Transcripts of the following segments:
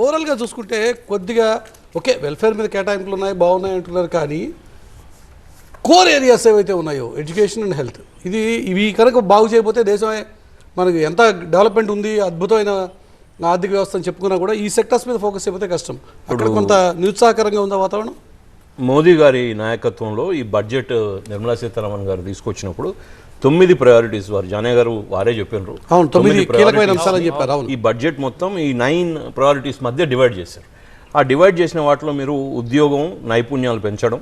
ఓవరాల్గా చూసుకుంటే కొద్దిగా ఓకే వెల్ఫేర్ మీద కేటాయింపులు ఉన్నాయి బాగున్నాయి అంటున్నారు కానీ కోర్ ఏరియాస్ ఏవైతే ఉన్నాయో ఎడ్యుకేషన్ అండ్ హెల్త్ ఇవి కనుక బాగు చేయకపోతే దేశమే మనకి ఎంత డెవలప్మెంట్ ఉంది అద్భుతమైన ఆర్థిక వ్యవస్థ అని చెప్పుకున్నా కూడా ఈ సెక్టర్స్ మీద ఫోకస్ అయిపోతే కష్టం. అక్కడ కొంత నిరుత్సాహకరంగా ఉందా వాతావరణం? మోదీ గారి నాయకత్వంలో ఈ బడ్జెట్ నిర్మలా సీతారామన్ గారు తీసుకొచ్చినప్పుడు 9 ప్రయారిటీస్ వారు జానే గారు వారే చెప్పినారు. అవును, 9 కీలకమైన అంశాలని చెప్పారు. అవును, ఈ బడ్జెట్ మొత్తం ఈ 9 ప్రయారిటీస్ మధ్య డివైడ్ చేశారు. ఆ డివైడ్ చేసిన వాటిలో మీరు ఉద్యోగం, నైపుణ్యాలు పెంచడం,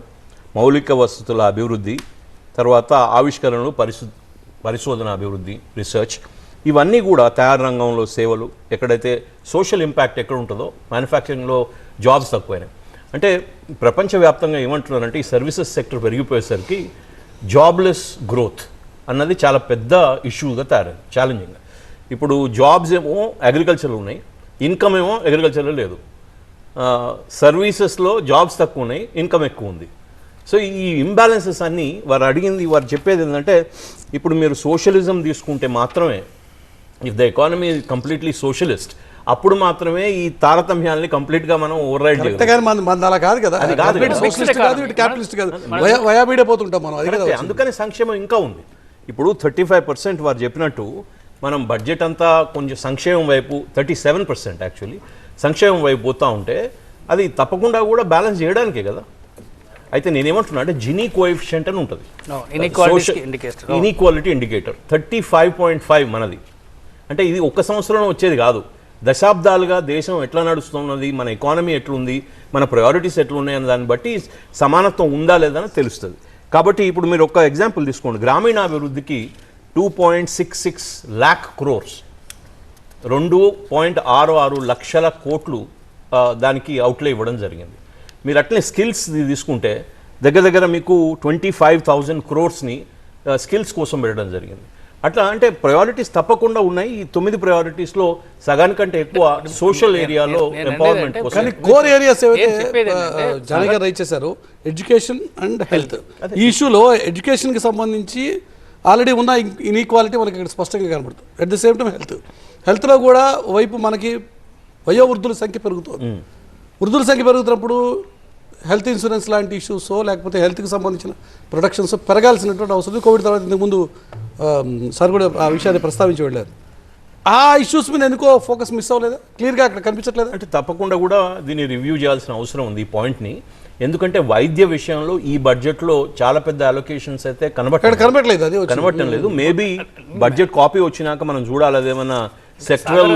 మౌలిక వసతుల అభివృద్ధి, తర్వాత ఆవిష్కరణలు, పరిశోధన అభివృద్ధి, రీసెర్చ్, ఇవన్నీ కూడా తయారు రంగంలో సేవలు, ఎక్కడైతే సోషల్ ఇంపాక్ట్ ఎక్కడ ఉంటుందో మ్యానుఫ్యాక్చరింగ్లో జాబ్స్ తక్కువైనాయి. అంటే ప్రపంచవ్యాప్తంగా ఏమంటున్నారంటే ఈ సర్వీసెస్ సెక్టర్ పెరిగిపోయేసరికి జాబ్లెస్ గ్రోత్ అన్నది చాలా పెద్ద ఇష్యూగా తయారైంది, ఛాలెంజింగ్గా. ఇప్పుడు జాబ్స్ ఏమో అగ్రికల్చర్లో ఉన్నాయి, ఇన్కమ్ ఏమో అగ్రికల్చర్లో లేదు. సర్వీసెస్లో జాబ్స్ తక్కువ ఉన్నాయి, ఇన్కమ్ ఎక్కువ ఉంది. సో ఈ ఇంబ్యాలెన్సెస్ అన్నీ వారు చెప్పేది ఏంటంటే ఇప్పుడు మీరు సోషలిజం తీసుకుంటే మాత్రమే, if the economy is completely socialist, అప్పుడు మాత్రమే ఈ తారతమ్యాల్ని కంప్లీట్గా మనం ఓవర్ రైడ్ చేయాలి. అలా కాదు కదా, అది కాదు, క్యాపిటలిస్ట్ కాదు, వయాబీడైపోతుంటాం మనం. అందుకని సంక్షేమం ఇంకా ఉంది. ఇప్పుడు 35% వారు చెప్పినట్టు మనం బడ్జెట్ అంతా కొంచెం సంక్షేమం వైపు 37% యాక్చువల్లీ సంక్షేమం వైపు పోతూ ఉంటే అది తప్పకుండా కూడా బ్యాలెన్స్ చేయడానికే కదా. అయితే నేనేమంటున్నా అంటే జినీ కోఎఫిషియంట్ అని ఉంటుంది, ఇన్ఈక్వాలిటీ ఇండికేటర్ 35.5 మనది. అంటే ఇది ఒక్క సంవత్సరంలో వచ్చేది కాదు, దశాబ్దాలుగా దేశం ఎట్లా నడుస్తున్నది, మన ఎకానమీ ఎట్లుంది, మన ప్రయారిటీస్ ఎట్లున్నాయి అనే దాన్ని బట్టి సమానత్వం ఉందా లేదా అని తెలుస్తుంది. కాబట్టి ఇప్పుడు మీరు ఒక ఎగ్జాంపుల్ తీసుకోండి, గ్రామీణాభివృద్ధికి 2.66 lakh crores 2.66 లక్షల కోట్లు దానికి అవుట్లే ఇవ్వడం జరిగింది. మీరు అట్లనే స్కిల్స్ తీసుకుంటే దగ్గర మీకు 25,000 crores స్కిల్స్ కోసం పెట్టడం జరిగింది. అట్లా అంటే ప్రయారిటీస్ తప్పకుండా ఉన్నాయి. ఈ 9 ప్రయారిటీస్లో సగానికంటే ఎక్కువ సోషల్ ఏరియాలో ఎంపవర్మెంట్ కోసం. కానీ కోర్ ఏరియాస్ ఏవైతే జానీ గారు రైట్ చేశారు, ఎడ్యుకేషన్ అండ్ హెల్త్, ఈ ఇష్యూలో ఎడ్యుకేషన్కి సంబంధించి ఆల్రెడీ ఉన్న ఇన్ఈక్వాలిటీ మనకి ఇక్కడ స్పష్టంగా కనబడుతుంది. అట్ ది సేమ్ టైం హెల్త్లో కూడా వైపు మనకి వయోవృద్ధుల సంఖ్య పెరుగుతుంది. వృద్ధుల సంఖ్య పెరుగుతున్నప్పుడు హెల్త్ ఇన్సూరెన్స్ లాంటి ఇష్యూస్ లేకపోతే హెల్త్కి సంబంధించిన ప్రొడక్షన్స్ పెరగాల్సినటువంటి అవసరం. కోవిడ్ తర్వాత ఇంతకుముందు సార్ కూడా ఆ విషయాన్ని ప్రస్తావించి వెళ్ళారు. ఆ ఇష్యూస్ మీద ఎందుకో ఫోకస్ మిస్ అవ్వలేదా, క్లియర్గా అక్కడ కనిపించట్లేదు? అంటే తప్పకుండా కూడా దీన్ని రివ్యూ చేయాల్సిన అవసరం ఉంది ఈ పాయింట్ని. ఎందుకంటే వైద్య విషయంలో ఈ బడ్జెట్లో చాలా పెద్ద అలొకేషన్స్ అయితే కనబడట్లేదు, అది కనబడటం లేదు. మేబీ బడ్జెట్ కాపీ వచ్చినాక మనం చూడాలి అదేమన్నా సెక్టరల్